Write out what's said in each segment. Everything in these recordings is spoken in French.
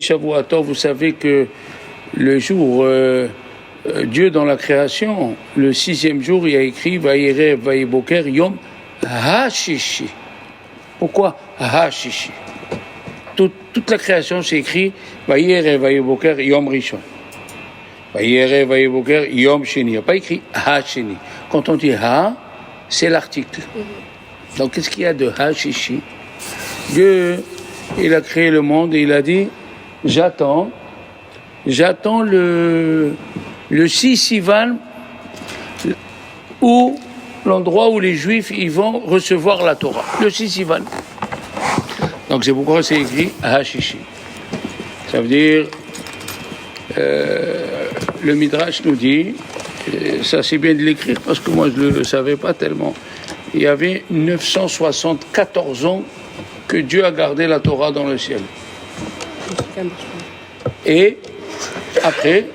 Shavuot, vous savez que le jour, Dieu dans la création, le 6e jour, il a écrit Vayerev Vayeboker Yom HaShishi. Pourquoi HaShishi? Toute la création, c'est écrit Vayerev Vayeboker Yom Rishon. Vayerev Vayeboker Yom Sheni. Il n'y a pas écrit HaSheni. Quand on dit Ha, c'est l'article. Donc qu'est-ce qu'il y a de HaShishi? Dieu, il a créé le monde et il a dit J'attends le 6 Sivan, où l'endroit où les Juifs ils vont recevoir la Torah. Le 6 Sivan. Donc c'est pourquoi c'est écrit HaShishi. Ça veut dire, le Midrash nous dit, ça c'est bien de l'écrire parce que moi je ne le savais pas tellement, il y avait 974 ans que Dieu a gardé la Torah dans le ciel. Et après,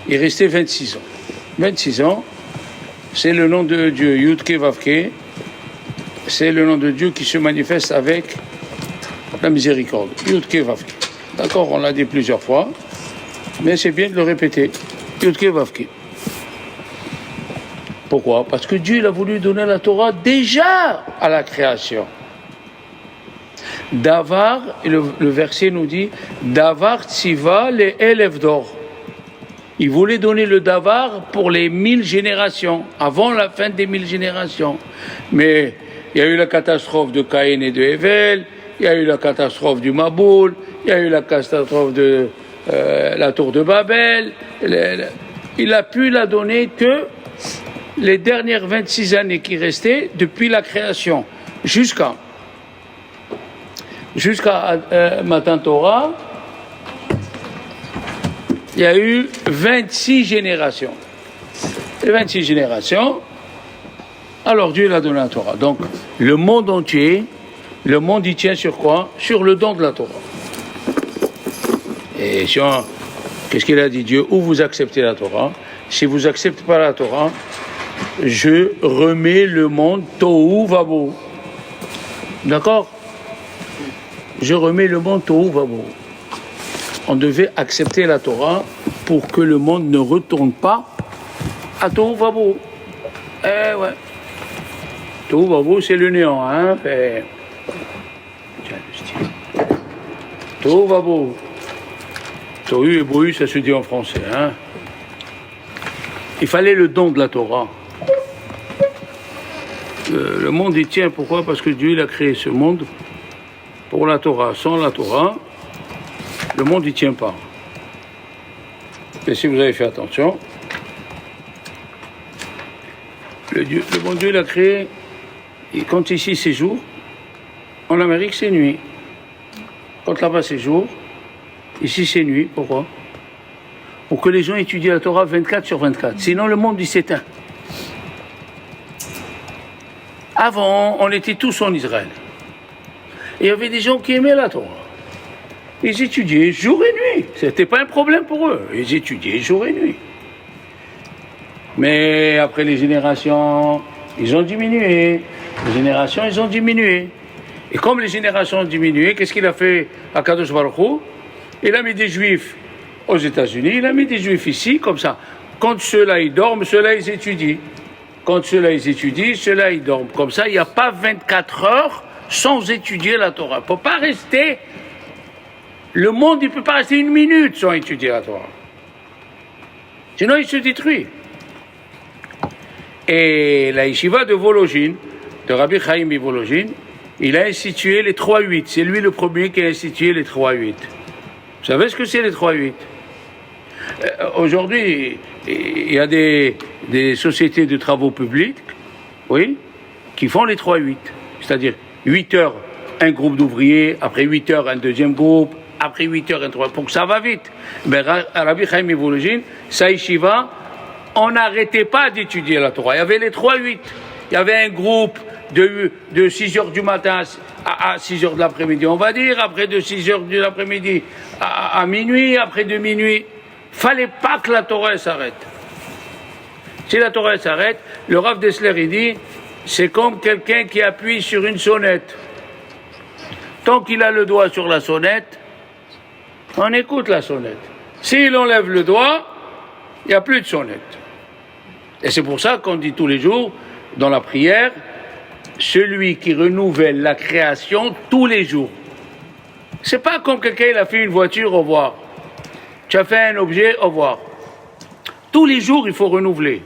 il restait 26 ans. 26 ans, c'est le nom de Dieu, Yud-Ke Vav-Ke, c'est le nom de Dieu qui se manifeste avec la miséricorde. Yud-Ke Vav-Ke. D'accord, on l'a dit plusieurs fois, mais c'est bien de le répéter. Yud-Ke Vav-Ke. Pourquoi? Parce que Dieu il a voulu donner la Torah déjà à la création. Davar, le verset nous dit Davar Tziva le Elev d'or. Il voulait donner le Davar pour les 1000 générations, avant la fin des 1000 générations. Mais il y a eu la catastrophe de Caïn et de Hevel, il y a eu la catastrophe du Maboul, il y a eu la catastrophe de la tour de Babel. Il a pu la donner que les dernières 26 années qui restaient depuis la création, jusqu'à Matan Torah, il y a eu 26 générations. Et 26 générations, alors Dieu l'a donné la Torah. Donc, le monde entier, le monde y tient sur quoi? Sur le don de la Torah. Et qu'est-ce qu'il a dit Dieu? Ou vous acceptez la Torah. Si vous n'acceptez pas la Torah, je remets le monde Tohu Vabo. D'accord? Je remets le monde Tohu Vabo. On devait accepter la Torah pour que le monde ne retourne pas à Tohu Vabo. Eh ouais. Tohu Vabo, c'est le néant, hein. Tiens, le style. Tohu Vabo. Tohu et Bohu, ça se dit en français, hein. Il fallait le don de la Torah. Le monde y tient, pourquoi? Parce que Dieu il a créé ce monde pour la Torah. Sans la Torah, le monde n'y tient pas. Et si vous avez fait attention, le bon Dieu l'a créé, et quand ici c'est jour, en Amérique c'est nuit. Quand là-bas c'est jour, ici c'est nuit. Pourquoi? Pour que les gens étudient la Torah 24 sur 24. Sinon le monde il s'éteint. Avant, on était tous en Israël. Il y avait des gens qui aimaient la Torah. Ils étudiaient jour et nuit. Ce n'était pas un problème pour eux. Ils étudiaient jour et nuit. Mais après les générations, ils ont diminué. Les générations, ils ont diminué. Et comme les générations ont diminué, qu'est-ce qu'il a fait à Kadosh Baruch Hu? Il a mis des Juifs aux États-Unis, il a mis des Juifs ici, comme ça. Quand ceux-là, ils dorment, ceux-là, ils étudient. Quand ceux-là, ils étudient, ceux-là, ils dorment. Comme ça, il n'y a pas 24 heures sans étudier la Torah. Il ne peut pas rester, le monde, il ne peut pas rester une minute sans étudier la Torah. Sinon, il se détruit. Et la yeshiva de Volojine, de Rabbi Chaim Volojine, il a institué les 3-8. C'est lui le premier qui a institué les 3-8. Vous savez ce que c'est les 3-8? Aujourd'hui, il y a des sociétés de travaux publics, oui, qui font les 3-8. C'est-à-dire 8 heures, un groupe d'ouvriers, après 8 heures, un deuxième groupe, après 8 heures, un troisième, pour que ça va vite. Mais Rabbi Chaim Volojine, sa yeshiva, on n'arrêtait pas d'étudier la Torah. Il y avait les 3-8. Il y avait un groupe de 6 heures du matin à 6 heures de l'après-midi, on va dire, après de 6 heures de l'après-midi à minuit, après de minuit. Fallait pas que la Torah s'arrête. Si la Torah s'arrête, le Rav Dessler il dit, c'est comme quelqu'un qui appuie sur une sonnette. Tant qu'il a le doigt sur la sonnette, On écoute la sonnette. S'il enlève le doigt, il n'y a plus de sonnette. Et c'est pour ça qu'on dit tous les jours, dans la prière, celui qui renouvelle la création tous les jours. C'est pas comme quelqu'un il a fait une voiture, au revoir. Tu as fait un objet, au revoir. Tous les jours, il faut renouveler.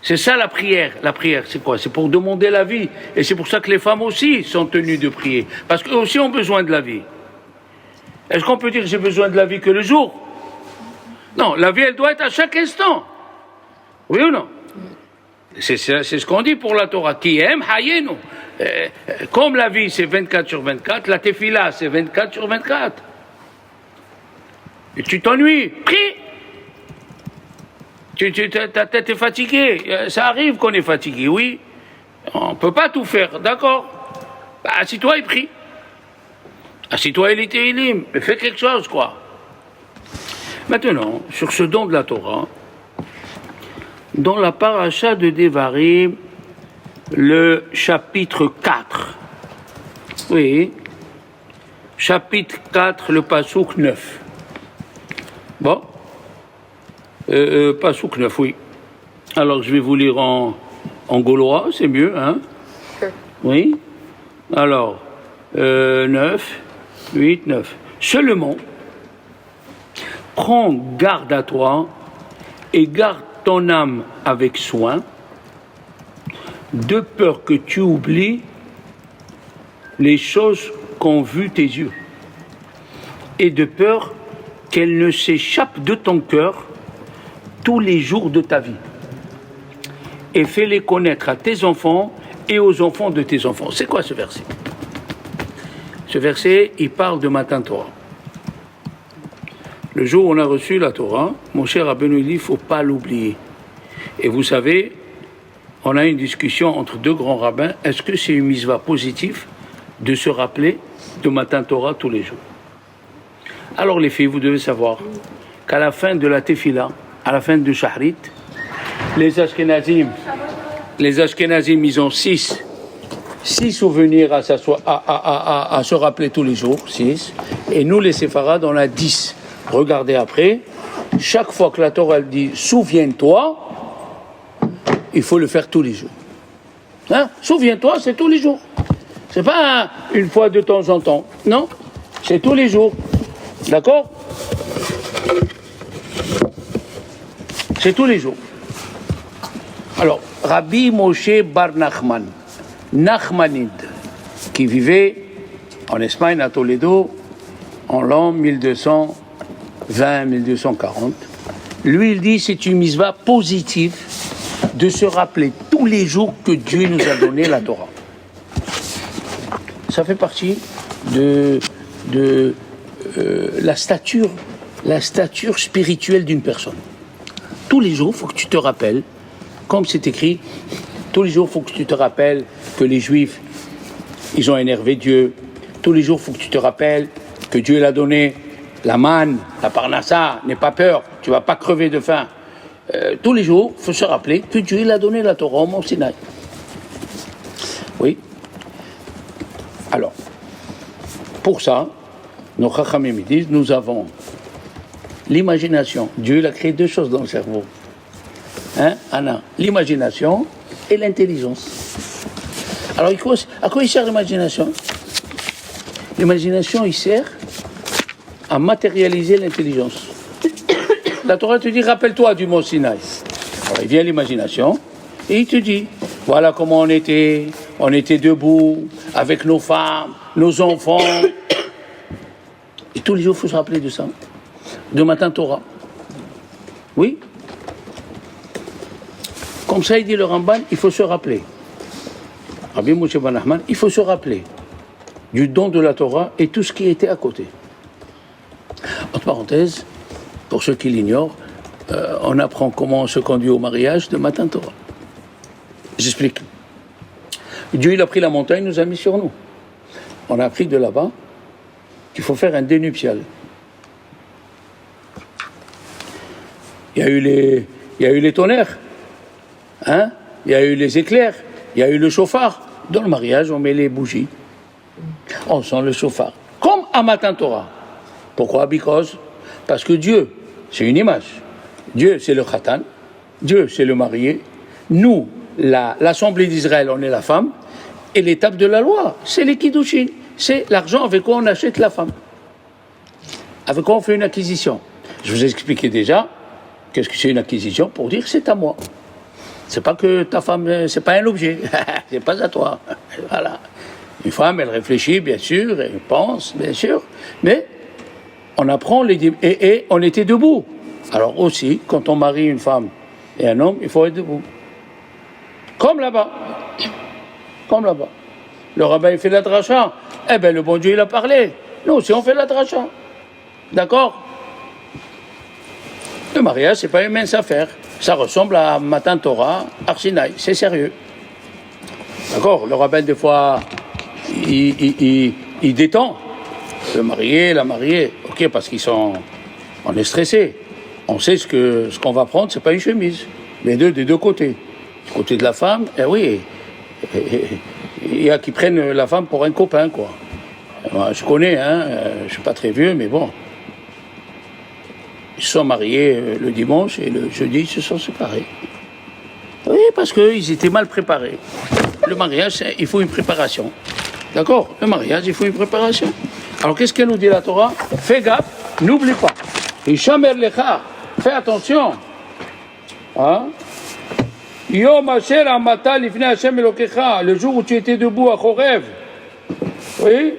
C'est ça la prière. La prière, c'est quoi? C'est pour demander la vie. Et c'est pour ça que les femmes aussi sont tenues de prier. Parce qu'eux aussi ont besoin de la vie. Est-ce qu'on peut dire que j'ai besoin de la vie que le jour? Non, la vie, elle doit être à chaque instant. Oui ou non? C'est ce qu'on dit pour la Torah. Qui aime, hayenu. Comme la vie, c'est 24 sur 24, la tefila, c'est 24 sur 24. Et tu t'ennuies, prie. Ta tête est fatiguée. Ça arrive qu'on est fatigué, oui. On ne peut pas tout faire, d'accord. Bah, assis-toi et prie. Assis-toi et lis Tehillim. Mais fais quelque chose, quoi. Maintenant, sur ce don de la Torah, dans la paracha de Devarim, le chapitre 4. Oui. Chapitre 4, le pasouk 9. Bon. Pasouk 9, oui. Alors, je vais vous lire en gaulois, c'est mieux, hein? Oui. Alors, 9, 8, 9. Seulement, prends garde à toi et garde ton âme avec soin, de peur que tu oublies les choses qu'ont vues tes yeux, et de peur qu'elles ne s'échappent de ton cœur tous les jours de ta vie. Et fais-les connaître à tes enfants et aux enfants de tes enfants. C'est quoi ce verset? Ce verset, il parle de Matan Torah. Le jour où on a reçu la Torah, mon cher Rabbeinu dit, il ne faut pas l'oublier. Et vous savez, on a une discussion entre deux grands rabbins. Est-ce que c'est une mitzvah positive de se rappeler de Matan Torah tous les jours? Alors les filles, vous devez savoir qu'à la fin de la Tefila, à la fin de Shahrit, les Ashkenazim, ils ont six souvenirs à se rappeler tous les jours, 6. Et nous, les Séfarades, on a 10. Regardez après, chaque fois que la Torah elle dit « souviens-toi », il faut le faire tous les jours. Hein? Souviens-toi, c'est tous les jours. C'est pas une fois de temps en temps. Non, c'est tous les jours. D'accord? C'est tous les jours. Alors, Rabbi Moshe Bar Nachman, Nachmanide, qui vivait en Espagne, à Toledo, en l'an 1220-1240, lui, il dit c'est une mitzvah positive de se rappeler tous les jours que Dieu nous a donné la Torah. Ça fait partie de la stature spirituelle d'une personne. Tous les jours, il faut que tu te rappelles, comme c'est écrit, tous les jours, il faut que tu te rappelles que les Juifs, ils ont énervé Dieu. Tous les jours, il faut que tu te rappelles que Dieu l'a donné la manne, la parnassa, n'aie pas peur, tu ne vas pas crever de faim. Tous les jours, il faut se rappeler que Dieu l'a donné la Torah au Mont Sinaï. Oui. Alors, pour ça, nos Chachamim disent, nous avons l'imagination. Dieu il a créé deux choses dans le cerveau. Hein, Anna? L'imagination et l'intelligence. Alors, à quoi il sert l'imagination? L'imagination, il sert à matérialiser l'intelligence. La Torah te dit, rappelle-toi du Mont Sinaï. Alors, il vient l'imagination et il te dit, voilà comment on était debout avec nos femmes, nos enfants. Et tous les jours, il faut se rappeler de ça. De Matan Torah. Oui. Comme ça, il dit le Ramban, il faut se rappeler. Rabbi Moshe Bar Nachman, il faut se rappeler du don de la Torah et tout ce qui était à côté. Entre parenthèses, pour ceux qui l'ignorent, on apprend comment on se conduit au mariage de Matan Torah. J'explique. Dieu, il a pris la montagne, nous a mis sur nous. On a appris de là-bas qu'il faut faire un dénuptial. Il y a eu les tonnerres, hein? Il y a eu les éclairs, il y a eu le chauffard. Dans le mariage, on met les bougies. On sent le chauffard. Comme à Matan Torah. Pourquoi? Parce que Dieu, c'est une image. Dieu, c'est le khatan. Dieu, c'est le marié. Nous, l'Assemblée d'Israël, on est la femme. Et l'étape de la loi, c'est les kiddushin. C'est l'argent avec quoi on achète la femme. Avec quoi on fait une acquisition. Je vous ai expliqué déjà qu'est-ce que c'est une acquisition pour dire c'est à moi. C'est pas que ta femme, c'est pas un objet. C'est pas à toi. Voilà. Une femme, elle réfléchit, bien sûr, elle pense, bien sûr. Mais on apprend et on était debout. Alors aussi, quand on marie une femme et un homme, il faut être debout. Comme là-bas. Comme là-bas. Le rabbin, il fait la dracha. Eh bien, le bon Dieu, il a parlé. Nous aussi, on fait la dracha. D'accord? Le mariage, c'est pas une mince affaire. Ça ressemble à Matan Torah, Arsinaï. C'est sérieux. D'accord? Le rabbin, des fois, il détend. Le marié, la mariée. Ok, parce on est stressé. On sait ce qu'on va prendre, c'est pas une chemise. Les deux, des deux côtés. Du côté de la femme, oui. Il y a qui prennent la femme pour un copain, quoi. Moi, je connais, je suis pas très vieux, mais bon. Ils se sont mariés le dimanche et le jeudi, ils se sont séparés. Oui, parce qu'ils étaient mal préparés. Le mariage, il faut une préparation. D'accord? Le mariage, il faut une préparation. Alors, qu'est-ce qu'elle nous dit la Torah? Fais gaffe, n'oublie pas. Ishamer lecha, fais attention. Yom asher amata lifnei Hashem Elokecha, le jour où tu étais debout à Chorev. Oui?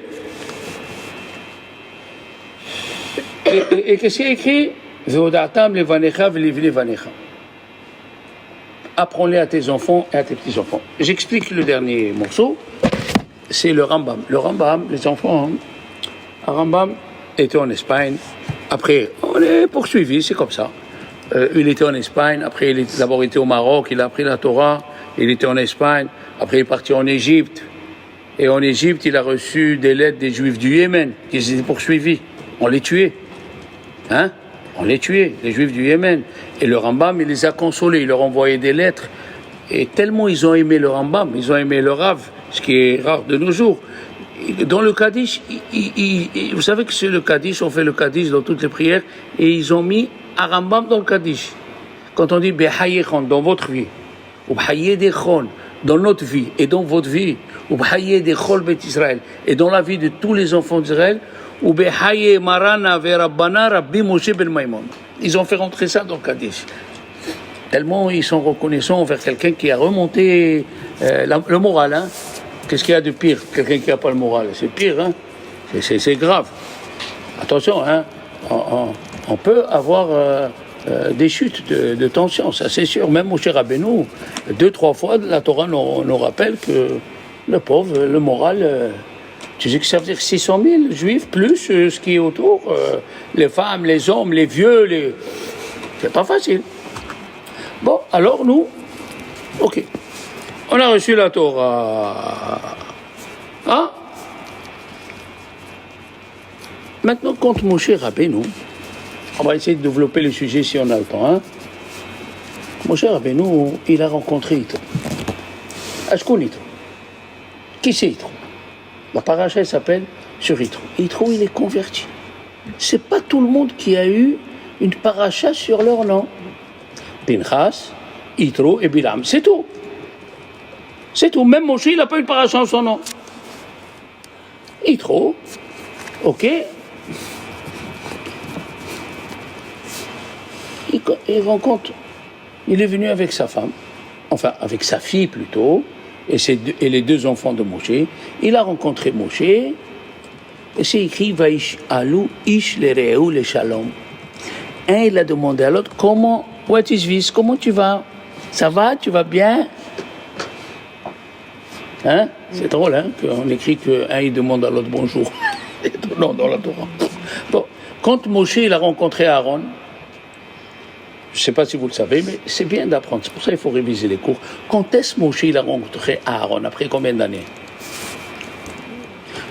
Et qu'est-ce qu'il y a écrit? Ve'odatam levanecha ve'livnei vanecha. Apprends-les à tes enfants et à tes petits-enfants. J'explique le dernier morceau. C'est le Rambam. Le Rambam, les enfants, le Rambam était en Espagne. Après, on est poursuivi, c'est comme ça. Il était en Espagne, après il a d'abord été au Maroc, il a appris la Torah, il était en Espagne, après il est parti en Égypte. Et en Égypte, il a reçu des lettres des Juifs du Yémen, qui étaient poursuivis. On les tuait. On les tuait, les Juifs du Yémen. Et le Rambam, il les a consolés, il leur envoyait des lettres. Et tellement ils ont aimé le Rambam, ils ont aimé le Rav, ce qui est rare de nos jours. Dans le Kaddish, vous savez que c'est le Kaddish, on fait le Kaddish dans toutes les prières, et ils ont mis un Rambam dans le Kaddish. Quand on dit Behayechon, dans votre vie, ou Behayedechon, dans notre vie, et dans votre vie, ou Behayedechol Bet Israël, et dans la vie de tous les enfants d'Israël, ou Behaye Marana Verabbana Rabbi Moshe Ben Maimon. Ils ont fait rentrer ça dans le Kaddish. Tellement ils sont reconnaissants envers quelqu'un qui a remonté le moral. Qu'est-ce qu'il y a de pire? Quelqu'un qui n'a pas le moral, c'est pire. C'est grave. Attention, on peut avoir des chutes de tension, ça c'est sûr. Même Moshe Rabbeinu, 2-3 fois, la Torah nous rappelle que le pauvre, le moral, tu sais que ça veut dire 600 000 juifs, plus ce qui est autour, les femmes, les hommes, les vieux, c'est pas facile. Bon, alors nous, ok, on a reçu la Torah. Maintenant, quand Moshe Rabbeinu, on va essayer de développer le sujet si on a le temps. Moshe Rabbeinu, il a rencontré Yitro. Ashkon Yitro. Qui c'est Yitro? La paracha, elle s'appelle sur Yitro. Yitro, il est converti. C'est pas tout le monde qui a eu une paracha sur leur nom. Pinchas, Yitro et Bilam, c'est tout. C'est tout. Même Moshe, il n'a pas eu de paracha en son nom. Yitro, ok. Il rencontre, il est venu avec sa femme, enfin avec sa fille plutôt, et les 2 enfants de Moshe. Il a rencontré Moshe, et c'est écrit Vaish Alou Ish Lereu le Shalom. Un, il a demandé à l'autre, what is this? Comment tu vas? Ça va? Tu vas bien? C'est drôle, qu'on écrit qu'un, il demande à l'autre bonjour. C'est étonnant dans la Torah. Bon, quand Moshe, il a rencontré Aaron, je ne sais pas si vous le savez, mais c'est bien d'apprendre. C'est pour ça qu'il faut réviser les cours. Quand est-ce Moshe il a rencontré Aaron? Après combien d'années?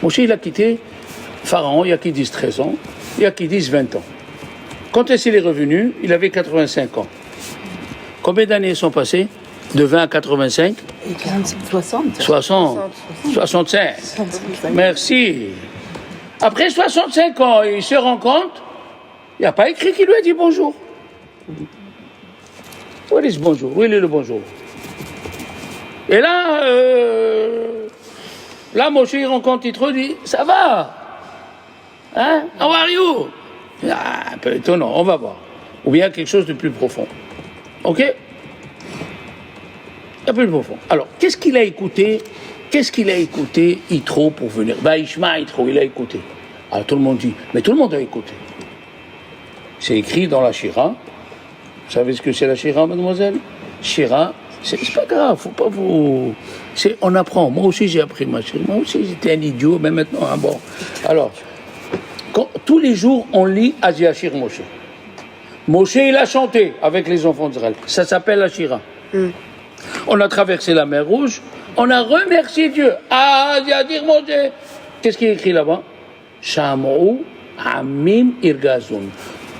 Moshe il a quitté Pharaon, il y a qui disent 13 ans, il y a qui disent 20 ans. Quand est-ce qu'il est revenu? Il avait 85 ans. Combien d'années sont passées? De 20 à 85? 60. 65. Merci. Après 65 ans, il se rend compte, il n'y a pas écrit qu'il lui a dit bonjour. Où est ce bonjour? Où est le bonjour? Et là, Moshe, il rencontre Yitro, dit, ça va? Hein? How are you? Un peu étonnant, on va voir. Ou bien quelque chose de plus profond. Ok? Un peu plus profond. Alors, qu'est-ce qu'il a écouté, Yitro, pour venir? Vaishma Yitro, il a écouté. Alors tout le monde dit, mais tout le monde a écouté. C'est écrit dans la Shira. Vous savez ce que c'est la Shira, mademoiselle? Shira, c'est pas grave, faut pas vous... on apprend. Moi aussi j'ai appris ma Shira. Moi aussi j'étais un idiot, mais maintenant, hein, bon. Alors, tous les jours on lit Aziashir Moshe. Moshe il a chanté avec les enfants d'Israël. Ça s'appelle la Shira. On a traversé la mer Rouge, on a remercié Dieu. Aziashir Moshe. Qu'est-ce qui est écrit là-bas? Shamou Amim Irgazun.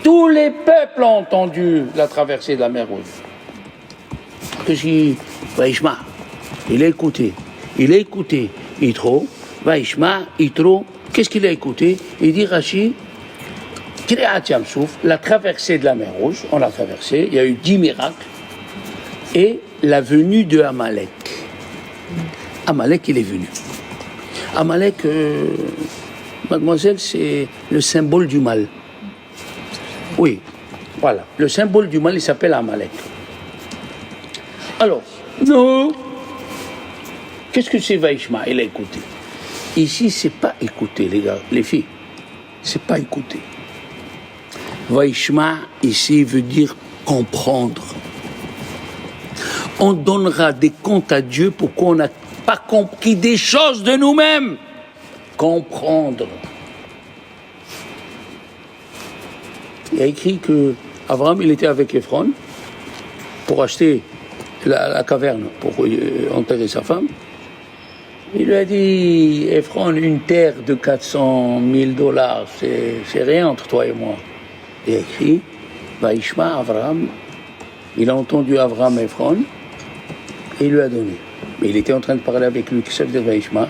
Tous les peuples ont entendu la traversée de la mer Rouge. Qu'est-ce qu'il Vaishma, il a écouté. Yitro, Vaishma, Yitro, qu'est-ce qu'il a écouté? Il dit Rashi, Kriyat Yamsouf, la traversée de la mer Rouge, on l'a traversée, il y a eu 10 miracles, et la venue de Amalek. Amalek, il est venu. Amalek, mademoiselle, c'est le symbole du mal. Oui, voilà. Le symbole du mal, il s'appelle Amalek. Alors, non. Qu'est-ce que c'est Vaishma? Il a écouté. Ici, c'est pas écouter, les gars, les filles. C'est pas écouter. Vaishma, ici, veut dire comprendre. On donnera des comptes à Dieu pour qu'on n'a pas compris des choses de nous-mêmes. Comprendre. Il y a écrit que Abraham, il était avec Ephron pour acheter la caverne pour enterrer sa femme. Il lui a dit, Ephron, une terre de 400 000 $, c'est rien entre toi et moi. Il y a écrit, Vaishma, Abraham, il a entendu Abraham et Ephron et il lui a donné. Mais il était en train de parler avec lui, qui chef de Vaishma,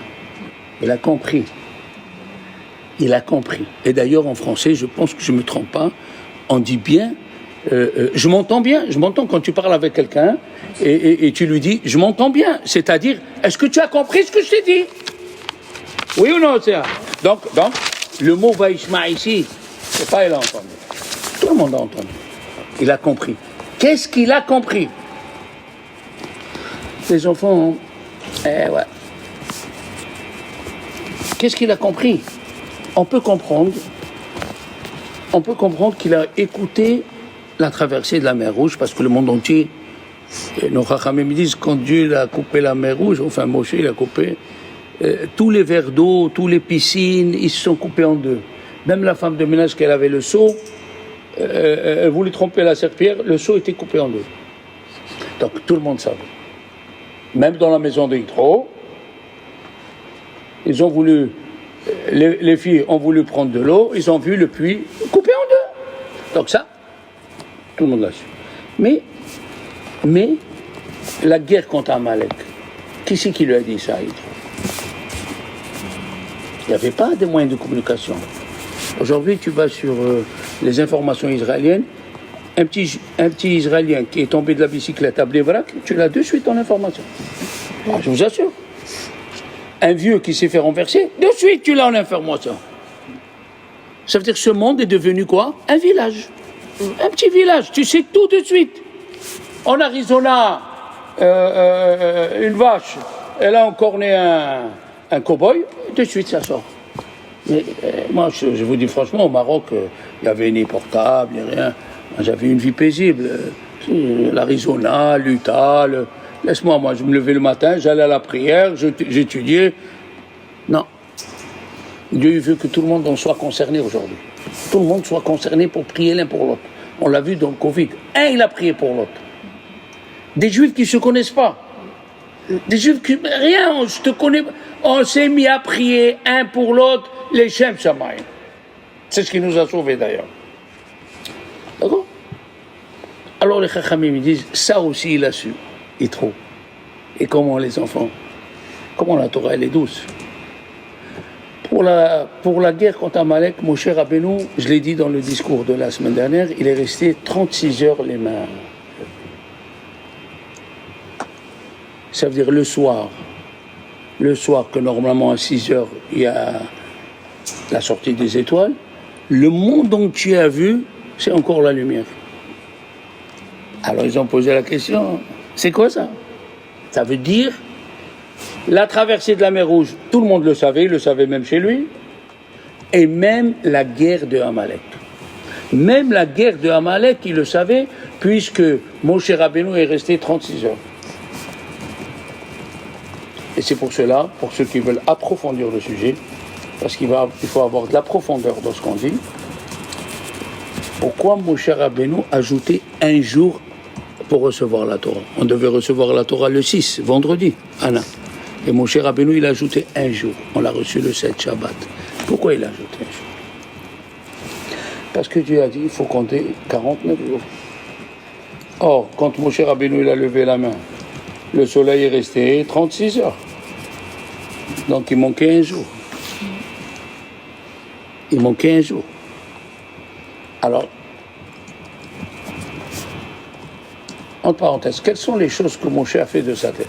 il a compris. Il a compris. Et d'ailleurs, en français, je pense que je ne me trompe pas, on dit bien, je m'entends bien, je m'entends quand tu parles avec quelqu'un et tu lui dis, je m'entends bien. C'est-à-dire, est-ce que tu as compris ce que je t'ai dit? Oui ou non, c'est ça? Donc, le mot Vaishma ici, c'est pas il a entendu. Tout le monde a entendu. Il a compris. Qu'est-ce qu'il a compris? Les enfants, ouais. Qu'est-ce qu'il a compris? On peut comprendre qu'il a écouté la traversée de la mer Rouge, parce que le monde entier, nos Chachamim me disent, quand Dieu a coupé la mer Rouge, enfin Moshe il a coupé, tous les vers d'eau, toutes les piscines, ils se sont coupés en deux. Même la femme de ménage, qu'elle avait le seau, elle voulait tromper la serpillière, le seau était coupé en deux. Donc tout le monde savait. Même dans la maison de Yitro, ils ont voulu, les filles ont voulu prendre de l'eau, ils ont vu le puits coupé en deux. Donc ça, tout le monde l'a su. Mais la guerre contre Amalek, qui c'est qui lui a dit ça, Yitro? Il n'y avait pas de moyens de communication. Aujourd'hui, tu vas sur les informations israéliennes, un petit Israélien qui est tombé de la bicyclette à Bnei-Brak, tu l'as de suite en information. Alors, je vous assure. Un vieux qui s'est fait renverser, de suite tu l'as en information. Ça veut dire que ce monde est devenu quoi? Un village. Un petit village, tu sais tout de suite. En Arizona, une vache, elle a encorné un cow-boy, de suite ça sort. Mais moi, je vous dis franchement, au Maroc, il y avait ni portable, ni rien. J'avais une vie paisible. L'Arizona, l'Utah, laisse-moi, moi, je me levais le matin, j'allais à la prière, j'étudiais. Non. Dieu veut que tout le monde en soit concerné aujourd'hui. Tout le monde soit concerné pour prier l'un pour l'autre. On l'a vu dans le Covid. Un, il a prié pour l'autre. Des Juifs qui ne se connaissent pas. Des Juifs qui... Rien, je te connais. On s'est mis à prier un pour l'autre, les Shem Shamayim. C'est ce qui nous a sauvés d'ailleurs. D'accord? Alors les Chachamim me disent, ça aussi il a su, Yitro. Et comment les enfants, comment la Torah elle est douce. Pour la guerre contre Amalek, Moshe Rabbeinu, je l'ai dit dans le discours de la semaine dernière, il est resté 36 heures les mains. Ça veut dire le soir que normalement à 6 heures, il y a la sortie des étoiles, le monde entier a vu, c'est encore la lumière. Alors ils ont posé la question, c'est quoi ça? Ça veut dire, la traversée de la mer Rouge, tout le monde le savait, il le savait même chez lui, et même la guerre de Amalek. Même la guerre de Amalek, il le savait, puisque Moshe Rabbeinu est resté 36 heures. Et c'est pour cela, pour ceux qui veulent approfondir le sujet, parce qu'il faut avoir de la profondeur dans ce qu'on dit, pourquoi Moshe Rabbeinu a ajouté un jour pour recevoir la Torah? On devait recevoir la Torah le 6, vendredi, Anna. Et Moshe Rabbeinu, il a ajouté un jour. On l'a reçu le 7 Shabbat. Pourquoi il a ajouté un jour? Parce que Dieu a dit, il faut compter 49 jours. Or, quand Moshe Rabbeinu, il a levé la main, le soleil est resté 36 heures. Donc il manquait un jour. Il manquait un jour. Alors, entre parenthèses, quelles sont les choses que Moshe a fait de sa tête?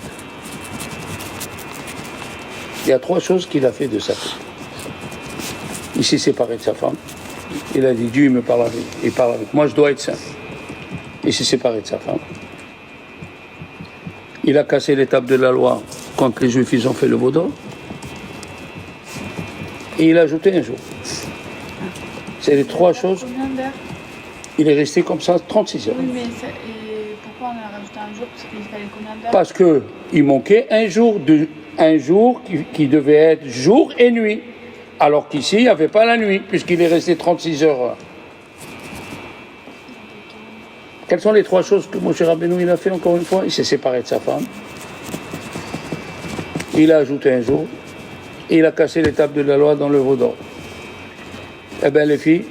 Il y a 3 choses qu'il a fait de sa tête. Il s'est séparé de sa femme. Il a dit, Dieu, il me parle avec, il parle avec moi, je dois être saint. Il s'est séparé de sa femme. Il a cassé l'étape de la loi quand les Juifs ils ont fait le veau d'or. Et il a ajouté un jour. C'est les 3 choses. Combien d'heures? Il est resté comme ça 36 heures. Oui, mais et pourquoi on a rajouté un jour? Parce qu'il fallait combien d'heures? Parce qu'il manquait un jour qui devait être jour et nuit. Alors qu'ici, il n'y avait pas la nuit, puisqu'il est resté 36 heures. Quelles sont les 3 choses que Moshe Rabbeinu il a fait encore une fois? Il s'est séparé de sa femme. Il a ajouté un jour. Et il a cassé l'étape de la loi dans le veau d'or. Eh bien les filles,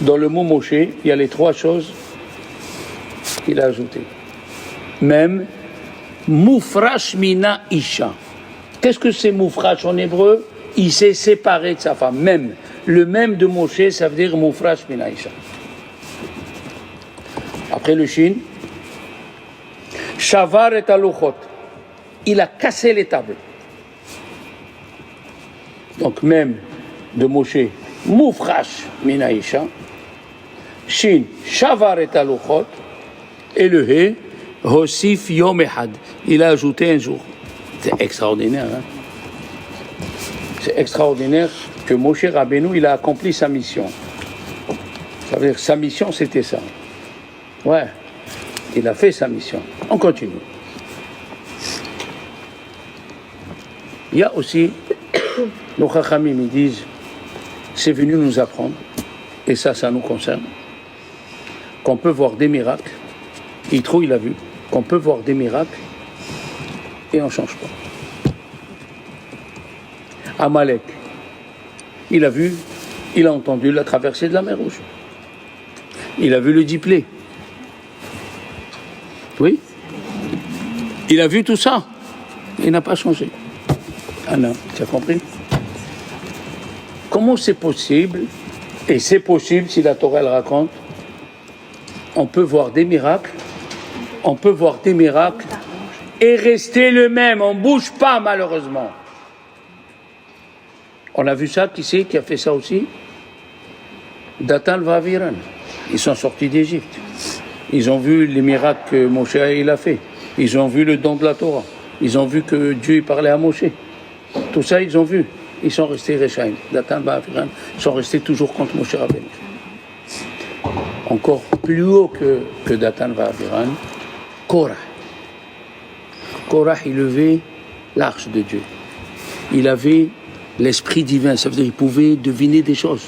dans le mot Moshe, il y a les 3 choses qu'il a ajoutées. Même Moufrash mina isha. Qu'est-ce que c'est Moufrash en hébreu? Il s'est séparé de sa femme. Même. Le même de Moshe, ça veut dire Moufrash mina isha. Après le Shin, Shavar et Aluchot. Il a cassé les tables. Donc même de Moshe, Moufrash mina isha. Shin, Shavar et Aluchot. Et le He, Hosif Yom Ehad. Il a ajouté un jour. C'est extraordinaire. Hein? C'est extraordinaire que Moshe Rabbeinu, il a accompli sa mission. Ça veut dire sa mission, c'était ça. Ouais, il a fait sa mission. On continue. Il y a aussi, nos Chachamim, ils disent, c'est venu nous apprendre, et ça nous concerne, qu'on peut voir des miracles. Yitro, il a vu qu'on peut voir des miracles et on ne change pas. Amalek, il a vu, il a entendu la traversée de la mer Rouge. Il a vu le diplé. Oui. Il a vu tout ça. Il n'a pas changé. Ah non, tu as compris? Comment c'est possible? Et c'est possible, si la Torah le raconte, on peut voir des miracles. On peut voir des miracles et rester le même. On ne bouge pas, malheureusement. On a vu ça, qui c'est qui a fait ça aussi? Datan Vaviran. Ils sont sortis d'Égypte. Ils ont vu les miracles que Moshe il a fait. Ils ont vu le don de la Torah. Ils ont vu que Dieu parlait à Moshe. Tout ça, ils ont vu. Ils sont restés Rechaim. Datan Vaviran. Ils sont restés toujours contre Moshe Rabbeinu. Encore plus haut que Datan Vaviran, Korah. Korah, il levait l'arche de Dieu. Il avait l'esprit divin, ça veut dire qu'il pouvait deviner des choses,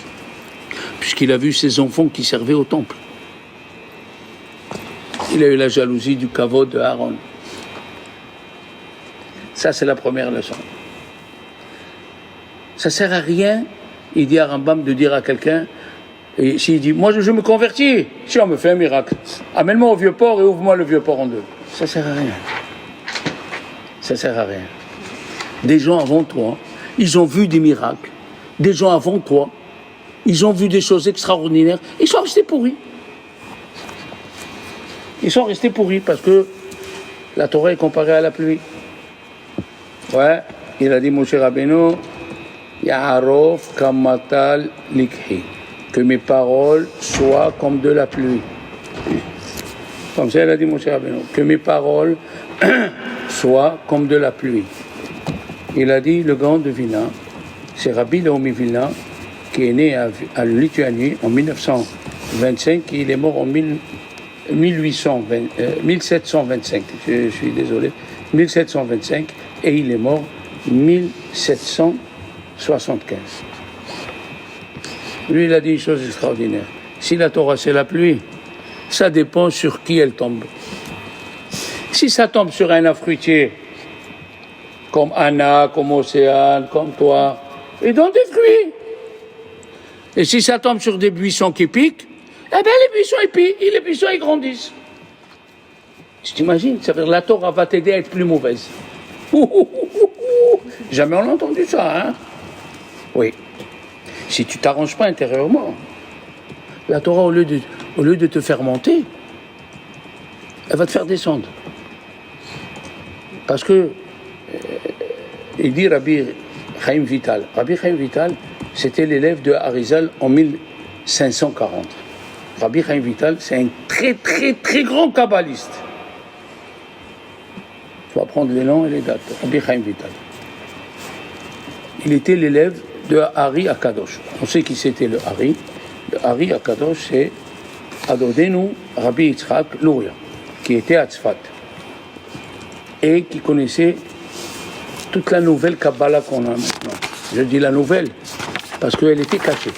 puisqu'il a vu ses enfants qui servaient au temple. Il a eu la jalousie du kavod de Aaron. Ça, c'est la première leçon. Ça ne sert à rien, il dit à Rambam, de dire à quelqu'un, et s'il dit, moi je me convertis, si on me fait un miracle, amène-moi au vieux port et ouvre-moi le vieux port en deux. Ça ne sert à rien. Ça ne sert à rien. Des gens avant toi, ils ont vu des miracles, des gens avant toi, ils ont vu des choses extraordinaires, ils sont restés pourris. Ils sont restés pourris parce que la Torah est comparée à la pluie. Ouais, il a dit Moshe Rabbeinu, Ya'arov kamatal likhi, que mes paroles soient comme de la pluie. Comme ça, il a dit Moshe Rabbeinu, que mes paroles soient comme de la pluie. Il a dit le grand de Vilna, c'est Rabbi Naomi Vilna, qui est né à Lituanie en 1925, et il est mort en 1725, je suis désolé, 1725, et il est mort 1775. Lui, il a dit une chose extraordinaire. Si la Torah, c'est la pluie, ça dépend sur qui elle tombe. Si ça tombe sur un fruitier, comme Anna, comme Océane, comme toi, ils donnent des fruits. Et si ça tombe sur des buissons qui piquent, eh bien les buissons ils piquent, et les buissons ils grandissent. Tu t'imagines, ça veut dire la Torah va t'aider à être plus mauvaise. Jamais on a entendu ça, hein? Oui. Si tu t'arranges pas intérieurement, la Torah, au lieu de te faire monter, elle va te faire descendre. Parce que, il dit Rabbi Chaim Vital. Rabbi Chaim Vital, c'était l'élève de Harizal en 1540. Rabbi Chaim Vital, c'est un très très très grand kabbaliste. Tu vas prendre les noms et les dates. Rabbi Chaim Vital. Il était l'élève de Hari Akadosh. On sait qui c'était le Hari. Le Hari Akadosh, c'est Adodenu Rabbi Yitzhak Luria, qui était à Tzfat et qui connaissait toute la nouvelle Kabbalah qu'on a maintenant. Je dis la nouvelle parce qu'elle était cachée.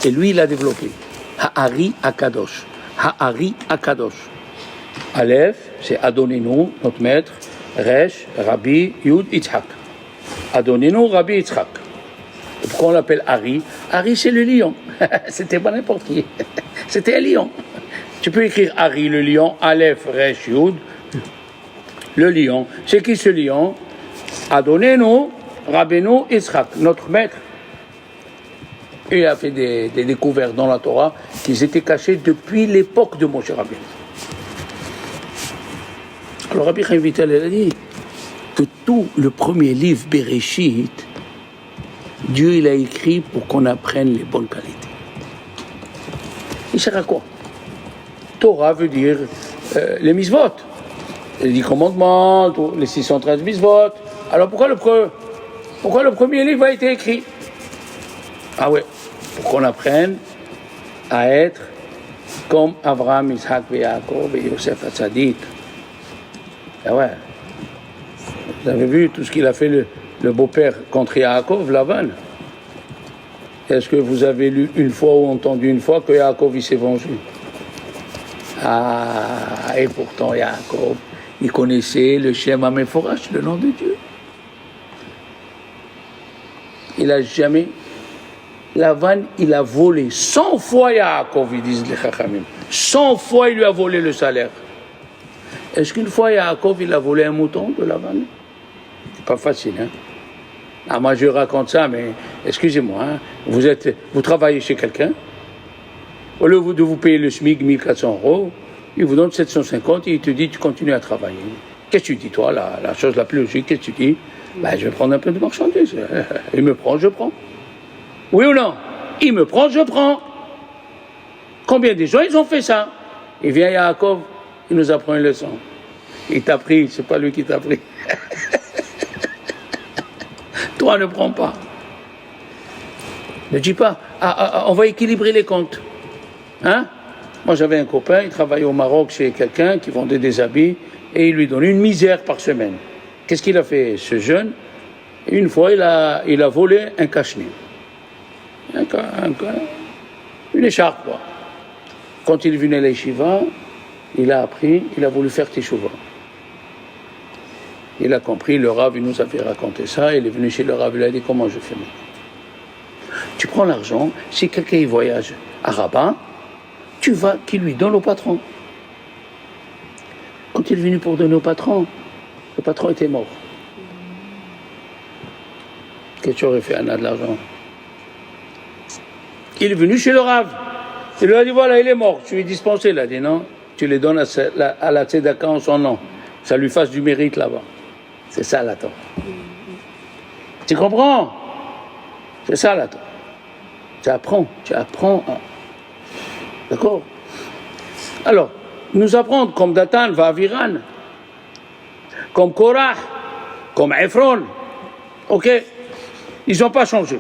Et lui, il l'a développée. Ha'ari Akadosh. Ha'ari Akadosh. Aleph, c'est Adonenu, notre maître. Resh, Rabbi Yud Yitzhak. Adonenu, Rabbi Yitzhak. Et pourquoi on l'appelle Hari? Hari, c'est le lion. C'était pas n'importe qui. C'était un lion. Tu peux écrire Hari, le lion, Aleph, Resh, Yud. Le lion. C'est qui ce lion? Adonenu, Rabbeinu Yitzhak, notre maître. Et il a fait des découvertes dans la Torah qui étaient cachées depuis l'époque de Moshe Rabbeinu. Alors Rabbi Chaim Vital, il a dit que tout le premier livre Bereshit, Dieu il a écrit pour qu'on apprenne les bonnes qualités. Il sert à quoi? Torah veut dire les mitzvot, les 10 commandements, les 613 mitzvot. Alors pourquoi le premier livre a été écrit? Ah ouais, pour qu'on apprenne à être comme Abraham, Isaac, Yaakov et Yosef Hatzadik. Ah ouais. Vous avez vu tout ce qu'il a fait le beau-père contre Yaakov, Lavan. Est-ce que vous avez lu une fois ou entendu une fois que Yaakov il s'est vengé? Ah, et pourtant Yaakov, il connaissait le Shem HaMeforash, le nom de Dieu. Il a jamais... Lavan, il a volé 100 fois Yaakov, ils disent les Chachamim. 100 fois il lui a volé le salaire. Est-ce qu'une fois Yaakov, il a volé un mouton de Lavan? C'est pas facile, hein? Ah, moi je raconte ça, mais excusez-moi, hein, vous travaillez chez quelqu'un, au lieu de vous payer le SMIC 1400 €, il vous donne 750 et il te dit tu continues à travailler. Qu'est-ce que tu dis toi, la chose la plus logique, qu'est-ce que tu dis? Ben, je vais prendre un peu de marchandises. Il me prend, je prends. Oui ou non? Il me prend, je prends. Combien de gens ils ont fait ça? Il vient Yaakov, il nous apprend une leçon. Il t'a pris, c'est pas lui qui t'a pris. Toi, ne prends pas. Ne dis pas, on va équilibrer les comptes. Hein? Moi, j'avais un copain, il travaillait au Maroc chez quelqu'un qui vendait des habits et il lui donnait une misère par semaine. Qu'est-ce qu'il a fait, ce jeune? Une fois, il a volé un cache-nez. Une écharpe, quoi. Quand il venait à l'Yeshiva, il a appris, il a voulu faire Teshuvah. Il a compris, le Rav, il nous avait raconté ça, il est venu chez le Rav, il a dit comment je fais maintenant. Tu prends l'argent, si quelqu'un y voyage à Rabat, tu vas, qui lui donne au patron. Quand il est venu pour donner au patron, le patron était mort. Qu'est-ce que tu aurais fait, Anna, de l'argent? Il est venu chez le Rav. Il lui a dit, voilà, il est mort. Tu lui as dispensé. Il a dit, non, tu les donnes à la tzedaka en son nom. Ça lui fasse du mérite là-bas. C'est ça la Torah. Tu comprends? C'est ça la Torah. Tu apprends. D'accord? Alors, nous apprendre comme Datan, Vaviran, comme Korah, comme Ephron. Ok? Ils n'ont pas changé.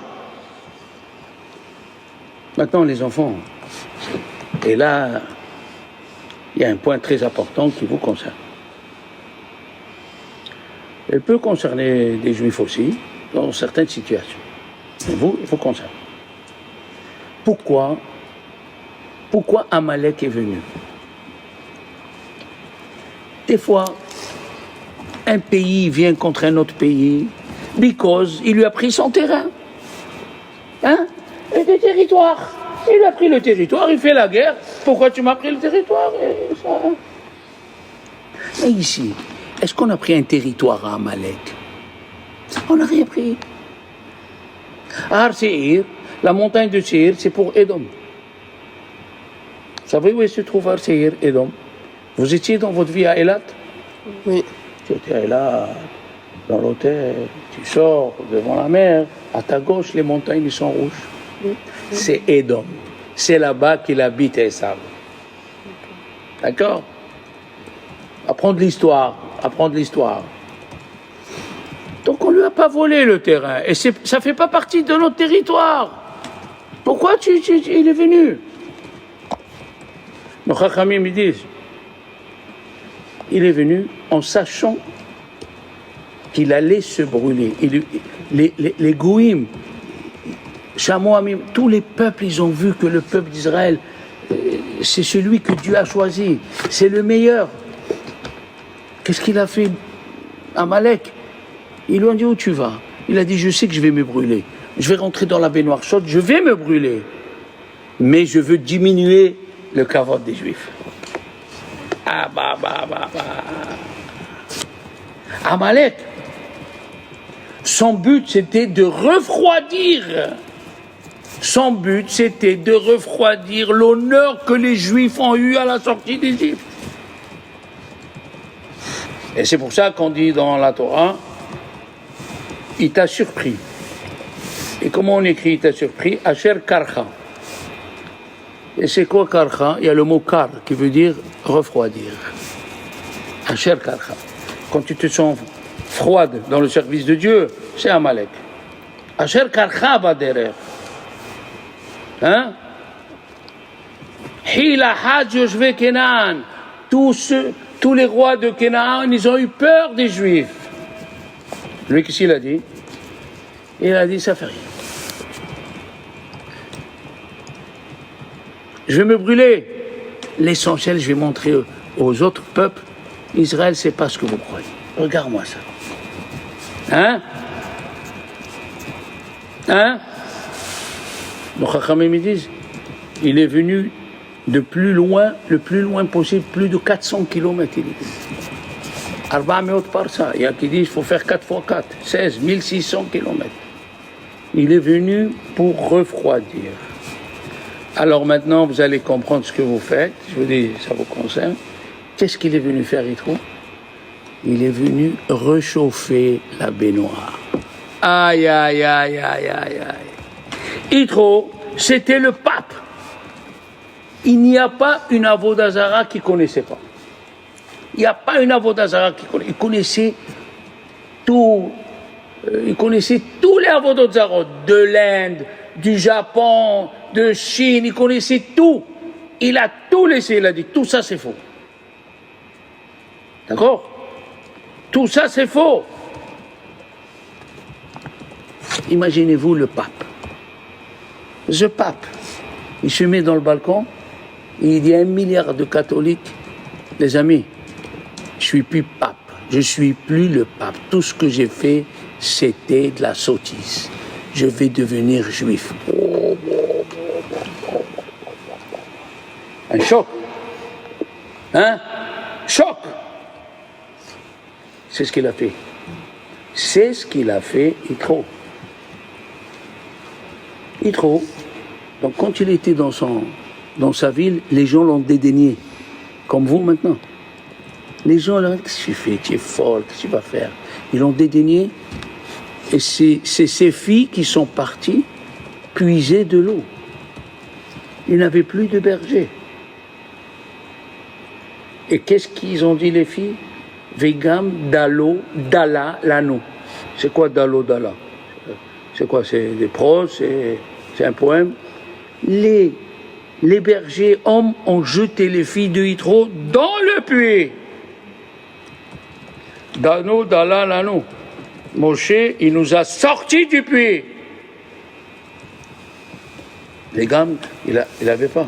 Maintenant, les enfants. Et là, il y a un point très important qui vous concerne. Elle peut concerner des juifs aussi, dans certaines situations. Mais vous, il vous concerne. Pourquoi Amalek est venu? Des fois, un pays vient contre un autre pays, because il lui a pris son terrain. Hein? Et des territoires. Il lui a pris le territoire, il fait la guerre. Pourquoi tu m'as pris le territoire? Et ça... Mais ici, est-ce qu'on a pris un territoire à Amalek? On n'a rien pris. Har Seir, la montagne de Seir, c'est pour Édom. Vous savez où se trouve Har Seir, Édom? Vous étiez dans votre vie à Eilat? Oui. Tu étais à Eilat, dans l'hôtel, tu sors devant la mer, à ta gauche, les montagnes ils sont rouges. Oui. C'est Édom. C'est là-bas qu'il habite Esav. D'accord? Apprendre l'histoire. Donc on ne lui a pas volé le terrain. Et ça ne fait pas partie de notre territoire. Pourquoi il est venu? Nos Chachamim me disent, il est venu en sachant qu'il allait se brûler. Les Goïm, Shamoamim, tous les peuples, ils ont vu que le peuple d'Israël, c'est celui que Dieu a choisi. C'est le meilleur. Qu'est-ce qu'il a fait, Amalek? Ils lui ont dit, où tu vas? Il a dit, je sais que je vais me brûler. Je vais rentrer dans la baignoire chaude, je vais me brûler. Mais je veux diminuer le kavod des Juifs. Amalek, son but c'était de refroidir. Son but c'était de refroidir l'honneur que les Juifs ont eu à la sortie d'Égypte. Et c'est pour ça qu'on dit dans la Torah, il t'a surpris. Et comment on écrit il t'a surpris? Asher karcha. Et c'est quoi karcha? Il y a le mot kar qui veut dire refroidir. Asher karcha. Quand tu te sens froide dans le service de Dieu, c'est Amalek. Asher karcha baderer. Hein? Hila had Yoshve Kenan. Tous les rois de Canaan, ils ont eu peur des Juifs. Lui, qu'est-ce qu'il a dit? Il a dit, ça fait rien. Je vais me brûler. L'essentiel, je vais montrer aux autres peuples, Israël, c'est pas ce que vous croyez. Regarde-moi ça. Hein? Nos Chachamim me disent, il est venu de plus loin, le plus loin possible, plus de 400 km. Il est venu. Arba Meot Parsa. Il y a qui disent, il faut faire 4 x 4, 16, 1600 km. Il est venu pour refroidir. Alors maintenant, vous allez comprendre ce que vous faites. Je vous dis, ça vous concerne. Qu'est-ce qu'il est venu faire, Yitro? Il est venu réchauffer la baignoire. Aïe, aïe, aïe, aïe, aïe, aïe. Yitro, c'était le pape. Il n'y a pas une Avodah Zarah qu'il ne connaissait pas. Il n'y a pas une Avodah Zarah qu'il connaissait. Il connaissait tout. Il connaissait tous les Avodah Zarah de l'Inde, du Japon, de Chine. Il connaissait tout. Il a tout laissé. Il a dit, tout ça c'est faux. D'accord? Tout ça c'est faux. Imaginez-vous le pape. Ce pape, il se met dans le balcon, et il dit à 1 milliard de catholiques, les amis, je suis plus pape, je suis plus le pape. Tout ce que j'ai fait, c'était de la sottise. Je vais devenir juif. Un choc. Hein? Choc. C'est ce qu'il a fait. C'est ce qu'il a fait, Yitro. Yitro, Donc quand il était dans sa ville, les gens l'ont dédaigné, comme vous maintenant. Les gens leur disent, qu'est-ce que tu fais? Tu es folle, qu'est-ce que tu vas faire? Ils l'ont dédaigné. Et c'est ces filles qui sont parties puiser de l'eau. Il n'avait plus de berger. Et qu'est-ce qu'ils ont dit les filles? Vegam, Dalo, Dala, Lano. C'est quoi Dalo, Dala? C'est quoi? C'est des proses, c'est un poème. Les bergers hommes ont jeté les filles de Yitro dans le puits. Dano, Dala, Lano. Moshe, il nous a sortis du puits. Les gammes, il n'avait pas.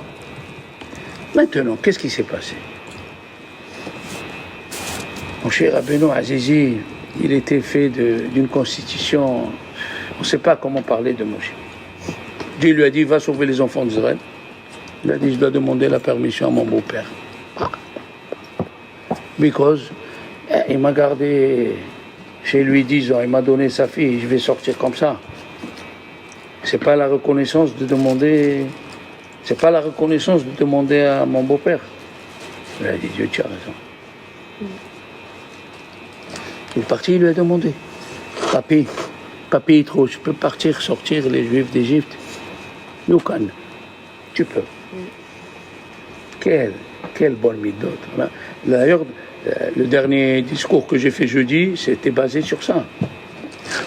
Maintenant, qu'est-ce qui s'est passé? Moshe Rabbeinu Azizi, il était fait d'une constitution. On ne sait pas comment parler de Moshe. Dieu lui a dit, va sauver les enfants d'Israël. Il a dit, je dois demander la permission à mon beau-père. Because il m'a gardé chez lui 10 ans, il m'a donné sa fille, je vais sortir comme ça. C'est pas la reconnaissance de demander à mon beau-père. Il a dit, Dieu, tu as raison. Il est parti, il lui a demandé, Papi, Yitro, je peux sortir les Juifs d'Égypte? Youkan, tu peux. Quelle bonne midot. D'ailleurs, le dernier discours que j'ai fait jeudi, c'était basé sur ça.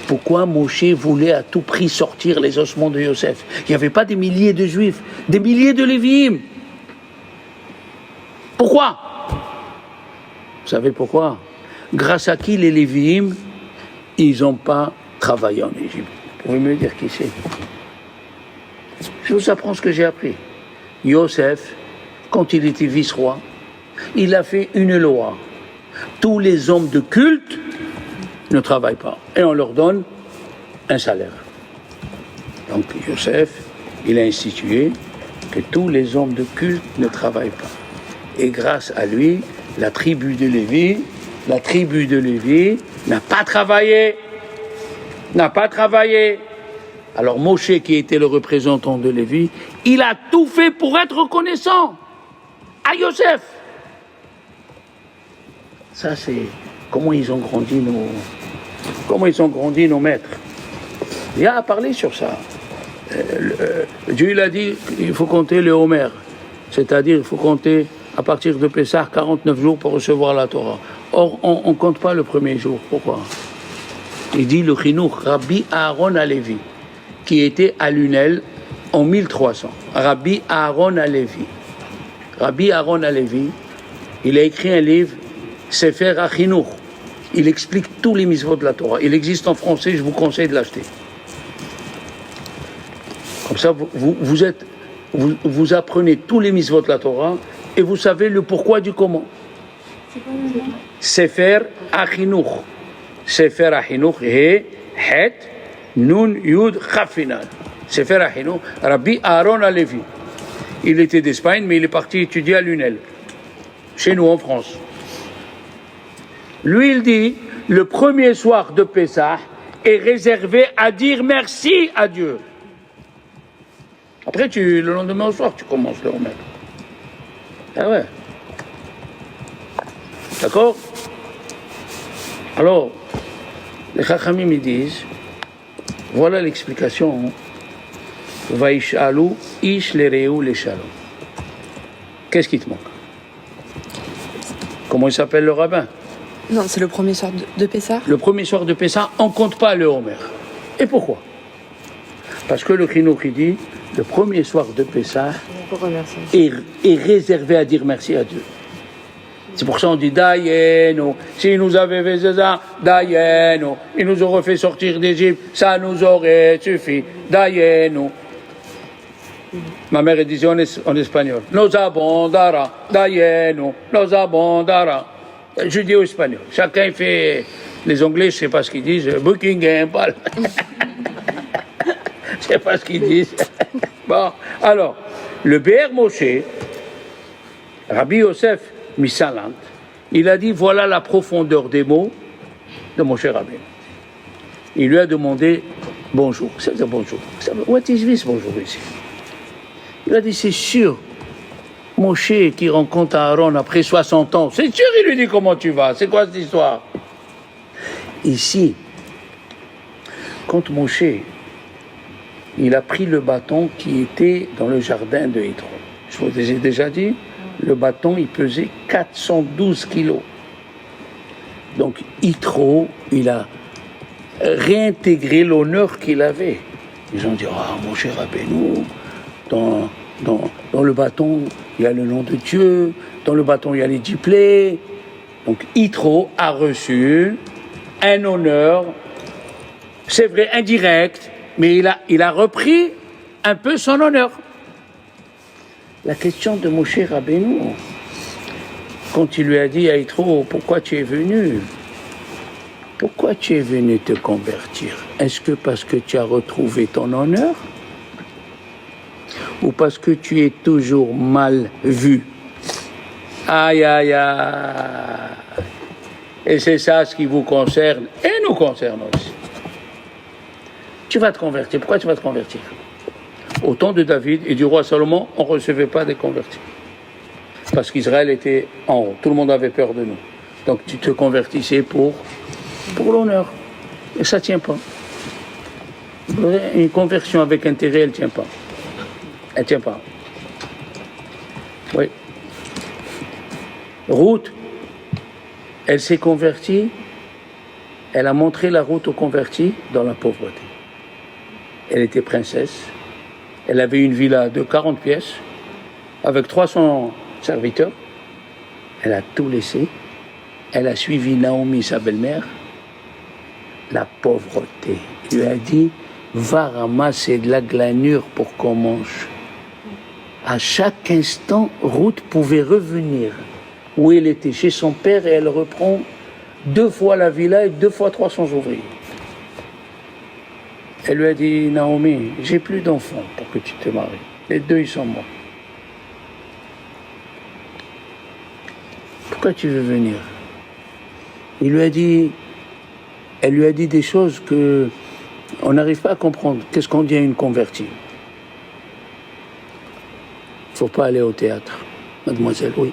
Pourquoi Moshe voulait à tout prix sortir les ossements de Yosef? Il n'y avait pas des milliers de Juifs, des milliers de Lévi'im. Pourquoi? Vous savez pourquoi? Grâce à qui les Lévi'im, ils n'ont pas travaillé en Égypte? Vous pouvez me dire qui c'est? Je vous apprends ce que j'ai appris. Yosef, quand il était vice-roi, il a fait une loi. Tous les hommes de culte ne travaillent pas. Et on leur donne un salaire. Donc Yosef, il a institué que tous les hommes de culte ne travaillent pas. Et grâce à lui, la tribu de Lévi n'a pas travaillé. Alors Moshe, qui était le représentant de Lévi, il a tout fait pour être reconnaissant à Yosef. Ça, c'est comment ils ont grandi nos maîtres. Il y a à parler sur ça. Dieu il a dit il faut compter le Homer, c'est-à-dire il faut compter à partir de Pessah 49 jours pour recevoir la Torah. Or, on ne compte pas le premier jour. Pourquoi? Il dit le Chinuch, Rabbi Aaron Halevi, qui était à Lunel en 1300. Rabbi Aaron Halevi, il a écrit un livre, Sefer HaChinuch. Il explique tous les mitzvot de la Torah. Il existe en français, je vous conseille de l'acheter. Comme ça, vous apprenez tous les mitzvot de la Torah et vous savez le pourquoi du comment. C'est quoi le nom? Sefer HaChinuch. Sefer HaChinuch, He, Het, Nun, Yud, Chafinan. Sefer HaChinuch, Rabbi Aaron Halevi. Il était d'Espagne, mais il est parti étudier à Lunel, chez nous en France. Lui, il dit, le premier soir de Pessah est réservé à dire merci à Dieu. Après, le lendemain au soir, tu commences le remettre. Ah ouais. D'accord? Alors, les Chachamim ils disent, voilà l'explication. Vaïshalou, ish lereu le shalom. Qu'est-ce qui te manque? Comment il s'appelle le rabbin? Non, c'est le premier soir de Pessah. Le premier soir de Pessah, on ne compte pas le Homer. Et pourquoi? Parce que le Chinuch il dit, le premier soir de Pessah est réservé à dire merci à Dieu. C'est pour ça qu'on dit Dayenu, s'il nous avait fait ça, Dayenu, il nous aurait fait sortir d'Égypte, ça nous aurait suffi, Dayenu. Ma mère disait en espagnol, nos abondara, Dayenu, nos abondara. Judéo-espagnol. Chacun fait. Les Anglais, je ne sais pas ce qu'ils disent. Buckingham, Pal. Je ne sais pas ce qu'ils disent. Bon, alors, le Be'er Moshe, Rabbi Yosef Misalant, il a dit voilà la profondeur des mots de Moshe Rabbeinu. Il lui a demandé bonjour. C'est-à-dire bonjour. What is this bonjour ici? Il a dit, c'est sûr. Moshe qui rencontre Aaron après 60 ans, c'est sûr, il lui dit comment tu vas, c'est quoi cette histoire? Ici, quand Moshe, il a pris le bâton qui était dans le jardin de Yitro. Je vous ai déjà dit, le bâton, il pesait 412 kilos. Donc Yitro, il a réintégré l'honneur qu'il avait. Ils ont dit, Moshe Rabbeinu, dans le bâton, il y a le nom de Dieu, dans le bâton, il y a les 10 plaies. Donc Yitro a reçu un honneur, c'est vrai, indirect, mais il a repris un peu son honneur. La question de Moshe Rabbeinu, quand il lui a dit à Yitro, pourquoi tu es venu? Pourquoi tu es venu te convertir? Est-ce que parce que tu as retrouvé ton honneur? Ou parce que tu es toujours mal vu? Aïe, aïe, aïe. Et c'est ça ce qui vous concerne et nous concerne aussi. Tu vas te convertir. Pourquoi tu vas te convertir? Au temps de David et du roi Salomon, on ne recevait pas des convertis. Parce qu'Israël était en haut. Tout le monde avait peur de nous. Donc tu te convertissais pour l'honneur. Et ça ne tient pas. Une conversion avec intérêt, elle ne tient pas. Elle ne tient pas. Oui. Ruth, elle s'est convertie, elle a montré la route aux convertis dans la pauvreté. Elle était princesse, elle avait une villa de 40 pièces, avec 300 serviteurs, elle a tout laissé, elle a suivi Naomi, sa belle-mère, la pauvreté. Il lui a dit, va ramasser de la glanure pour qu'on mange. À chaque instant, Ruth pouvait revenir où elle était, chez son père, et elle reprend 2 fois la villa et 2 fois 300 ouvriers. Elle lui a dit, Naomi, j'ai plus d'enfants pour que tu te maries. Les 2, ils sont morts. Pourquoi tu veux venir? Elle lui a dit des choses que on n'arrive pas à comprendre. Qu'est-ce qu'on dit à une convertie? Il ne faut pas aller au théâtre. Mademoiselle, oui.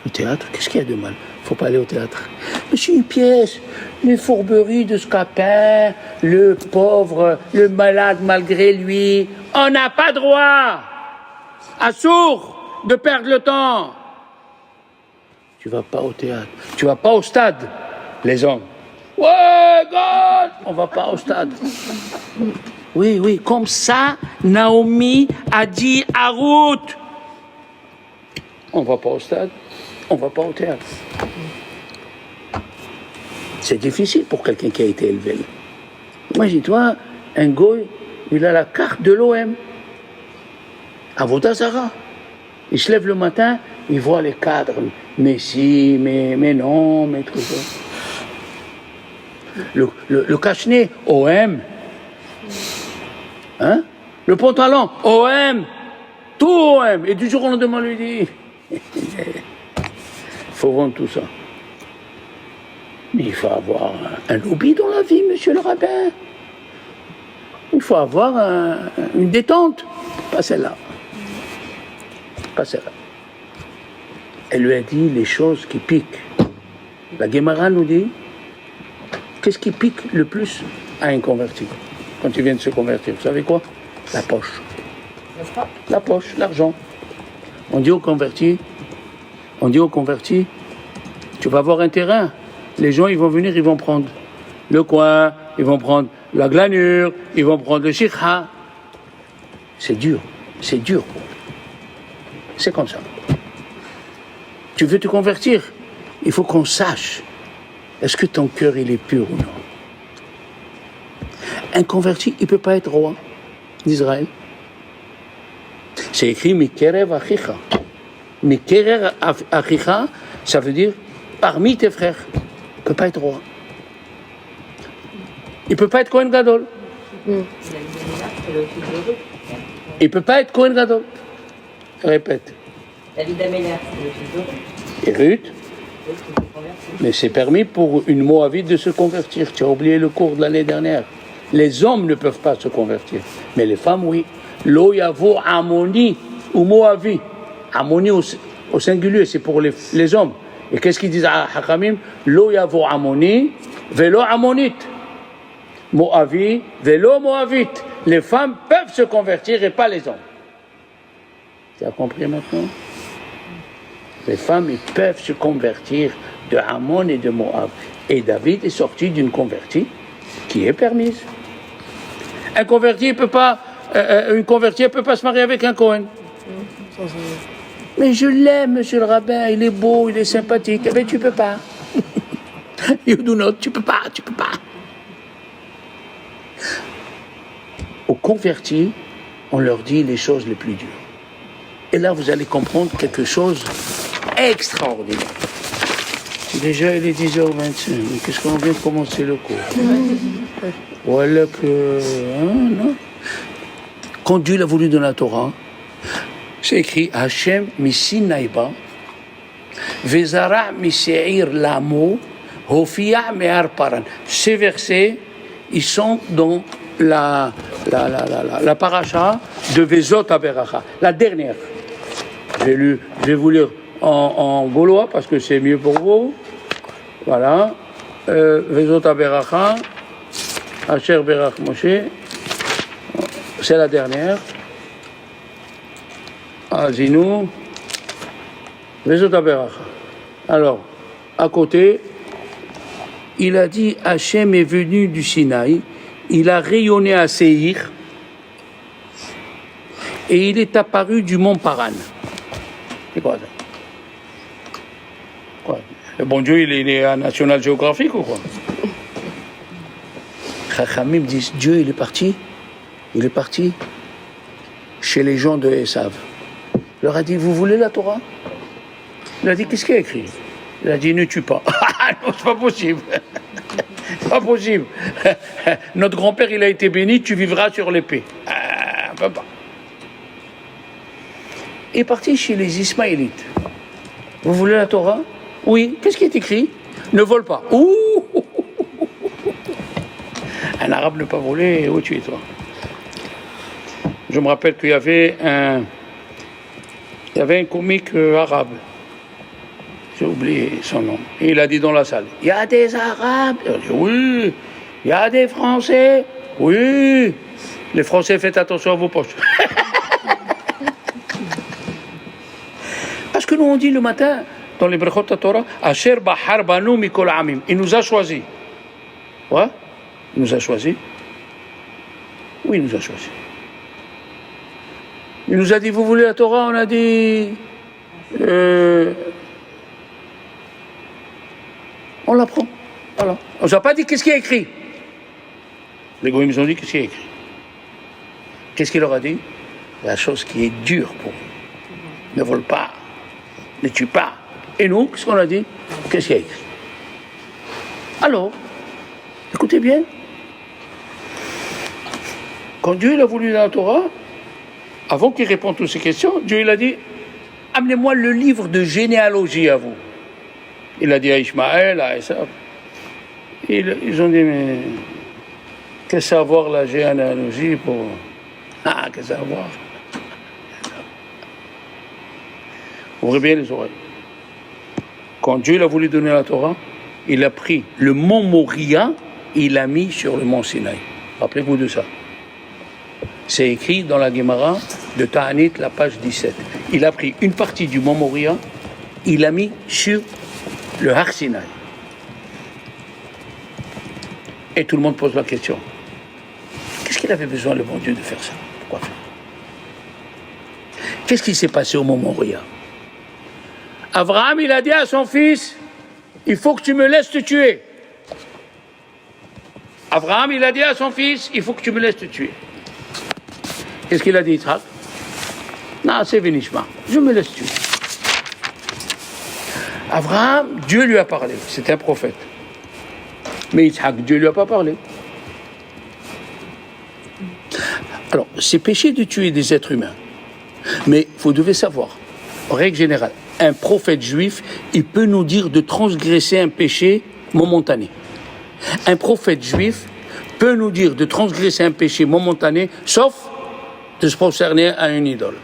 Le théâtre, qu'est-ce qu'il y a de mal? Il ne faut pas aller au théâtre. Mais c'est une pièce. Les fourberies de Scapin, le pauvre, le malade malgré lui. On n'a pas droit à sourd de perdre le temps. Tu ne vas pas au théâtre. Tu ne vas pas au stade, les hommes. Ouais, God! On ne va pas au stade. Oui, comme ça, Naomi a dit à Ruth. On ne va pas au stade, on ne va pas au théâtre. C'est difficile pour quelqu'un qui a été élevé. Imagine-toi, un goy, il a la carte de l'OM. Avodah Zarah. Il se lève le matin, il voit les cadres. Mais si, mais non, mais tout ça. Le cache-nez, OM. Hein? Le pantalon, OM. Tout OM. Et du jour au lendemain, on lui dit, il faut vendre tout ça. Mais il faut avoir un lobby dans la vie, monsieur le rabbin. Il faut avoir une détente. Pas celle-là. Pas celle-là. Elle lui a dit les choses qui piquent. La Guémara nous dit, qu'est-ce qui pique le plus à un converti quand il vient de se convertir? Vous savez quoi? La poche. La poche, l'argent. On dit aux convertis, tu vas avoir un terrain. Les gens, ils vont venir, ils vont prendre le coin, ils vont prendre la glanure, ils vont prendre le shikha. C'est dur. C'est comme ça. Tu veux te convertir? Il faut qu'on sache, est-ce que ton cœur, il est pur ou non? Un converti, il ne peut pas être roi d'Israël. C'est écrit Mikerev Achicha. Mikerev Achicha, ça veut dire parmi tes frères. Il ne peut pas être roi. Il ne peut pas être Kohen Gadol. Il ne peut pas être Kohen Gadol. Répète. David Améler, c'est le fils de Ruth. Et Ruth. Mais c'est permis pour une Moabite de se convertir. Tu as oublié le cours de l'année dernière. Les hommes ne peuvent pas se convertir. Mais les femmes, oui. Lo yavo amoni ou Moavi. Ammoni au singulier, c'est pour les hommes. Et qu'est-ce qu'ils disent à Hakamim? Lo yavo Ammoni, velo Ammonite. Moavi, velo Moavite. Les femmes peuvent se convertir et pas les hommes. Tu as compris maintenant? Les femmes ils peuvent se convertir de Ammon et de Moab. Et David est sorti d'une convertie qui est permise. Un converti peut pas, une convertie ne peut pas se marier avec un Cohen. Mais je l'aime, monsieur le rabbin, il est beau, il est sympathique. Eh bien, tu peux pas. You do not, tu peux pas. Aux convertis, on leur dit les choses les plus dures. Et là, vous allez comprendre quelque chose extraordinaire. Déjà, il est 10h25. Mais qu'est-ce qu'on vient de commencer le cours? Voilà que... non. Quand Dieu l'a voulu dans la Torah, c'est écrit Hachem misinaïba, vezara miseir lamo, hofia me'ar paran. Ces versets, ils sont dans la paracha de Vezot Aberacha, la dernière. Je vais vous lire en gaulois parce que c'est mieux pour vous. Voilà. Vezot Aberacha, Asher Berach Moshe, c'est la dernière. Azinu, Vezot Aberacha. Alors, à côté, il a dit Hachem est venu du Sinaï, il a rayonné à Séhir et il est apparu du mont Paran. C'est quoi ça? Quoi? Le bon Dieu, il est à National Geographic ou quoi? Chachamim disent Dieu, il est parti chez les gens de Esav. Il leur a dit, vous voulez la Torah? Il a dit, qu'est-ce qu'il y a écrit? Il a dit, ne tue pas. Non, c'est pas possible. C'est pas possible. Notre grand-père, il a été béni, tu vivras sur l'épée. On peut pas. Il est parti chez les Ismaélites. Vous voulez la Torah? Oui. Qu'est-ce qui est écrit? Ne vole pas. Ouh! Un arabe ne pas voler, où tu es toi? Je me rappelle qu'il y avait un comique arabe. J'ai oublié son nom. Et il a dit dans la salle, il y a des Arabes. Il a dit, oui. Il y a des Français. Oui. Les Français, faites attention à vos poches. Parce que nous, on dit le matin, dans les Brechot Torah, Asher Bahar Banu Mikol Amim. Il nous a choisis. Ouais? Il nous a choisis. Oui, il nous a choisis. Il nous a dit, vous voulez la Torah? On a dit, on la prend. Voilà. On ne nous a pas dit qu'est-ce qu'il y a écrit. Les goïms ont dit qu'est-ce qu'il y a écrit. Qu'est-ce qu'il leur a dit? La chose qui est dure pour vous. Ne vole pas. Ne tue pas. Et nous, qu'est-ce qu'on a dit? Qu'est-ce qu'il y a écrit? Alors, écoutez bien. Quand Dieu il a voulu la Torah, avant qu'il réponde à toutes ces questions, Dieu il a dit, amenez-moi le livre de généalogie à vous. Il a dit à Ishmaël, à Esav. Ils ont dit, mais qu'est-ce à voir la généalogie pour... Ah, qu'est-ce à voir? Ouvrez bien les oreilles. Quand Dieu il a voulu donner la Torah, il a pris le mont Moria et il l'a mis sur le mont Sinaï. Rappelez-vous de ça. C'est écrit dans la Gemara de Ta'anit, la page 17. Il a pris une partie du mont Moria, il l'a mis sur le Har Sinaï. Et tout le monde pose la question. Qu'est-ce qu'il avait besoin, le bon Dieu, de faire ça? Pourquoi faire? Qu'est-ce qui s'est passé au mont Moria? Abraham, il a dit à son fils, il faut que tu me laisses te tuer. Abraham, il a dit à son fils, il faut que tu me laisses te tuer. Qu'est-ce qu'il a dit, Yitzhak? Non, c'est Vénishma, je me laisse tuer. Abraham, Dieu lui a parlé, c'est un prophète. Mais Yitzhak, Dieu lui a pas parlé. Alors, c'est péché de tuer des êtres humains. Mais vous devez savoir, en règle générale, un prophète juif, il peut nous dire de transgresser un péché momentané. Un prophète juif peut nous dire de transgresser un péché momentané, sauf de se prosterner à une idole.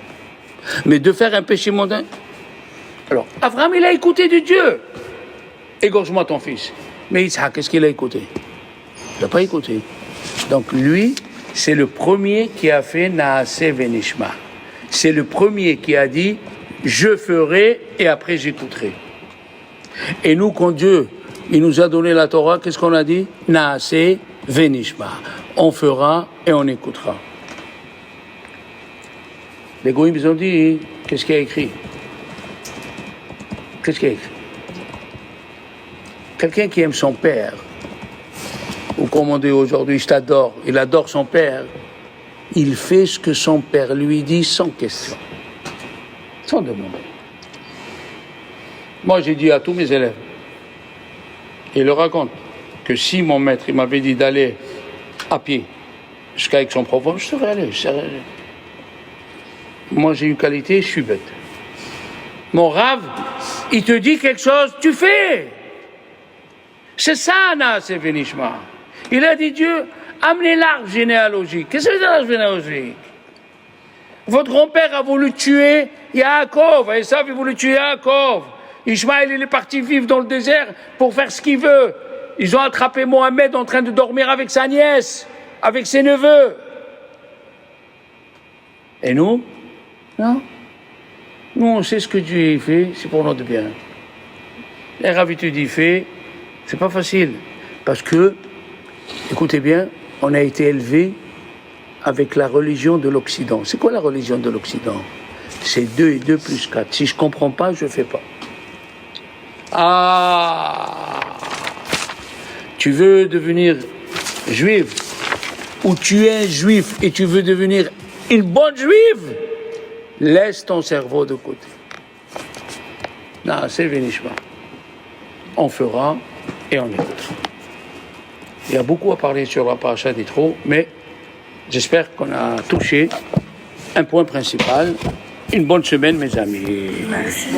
Mais de faire un péché mondain. Alors, Abraham, il a écouté de Dieu. Égorge-moi ton fils. Mais Isaac, qu'est-ce qu'il a écouté? Il n'a pas écouté. Donc lui, c'est le premier qui a fait Naaseh Venishma. C'est le premier qui a dit, je ferai et après j'écouterai. Et nous, quand Dieu, il nous a donné la Torah, qu'est-ce qu'on a dit? Naaseh Venishma. On fera et on écoutera. Les goïms, ils ont dit, qu'est-ce qu'il y a écrit? Qu'est-ce qu'il y a écrit? Quelqu'un qui aime son père, ou comme on dit aujourd'hui, je t'adore, il adore son père, il fait ce que son père lui dit sans question, sans demander. Moi, j'ai dit à tous mes élèves, et il leur raconte, que si mon maître il m'avait dit d'aller à pied jusqu'à Aix-en-Provence, je serais allé. Moi, j'ai une qualité, je suis bête. Mon rave, il te dit quelque chose, tu fais. C'est ça, Naaseh Venishma. Il a dit, Dieu, amenez l'arbre généalogique. Qu'est-ce que c'est l'arbre généalogique? Votre grand-père a voulu tuer Yaakov. Esav a voulu tuer Yaakov. Ishmaël, il est parti vivre dans le désert pour faire ce qu'il veut. Ils ont attrapé Mohamed en train de dormir avec sa nièce, avec ses neveux. Et nous? Non. Nous, on sait ce que Dieu fait, c'est pour notre bien. Les ravitudes il fait, c'est pas facile. Parce que, écoutez bien, on a été élevé avec la religion de l'Occident. C'est quoi la religion de l'Occident? C'est 2 et 2 plus 4. Si je comprends pas, je fais pas. Ah! Tu veux devenir juif, ou tu es juif et tu veux devenir une bonne juive, laisse ton cerveau de côté. Naaseh Venishma. On fera et on écoutera. Il y a beaucoup à parler sur la paracha d'Yitro, mais j'espère qu'on a touché un point principal. Une bonne semaine, mes amis. Merci.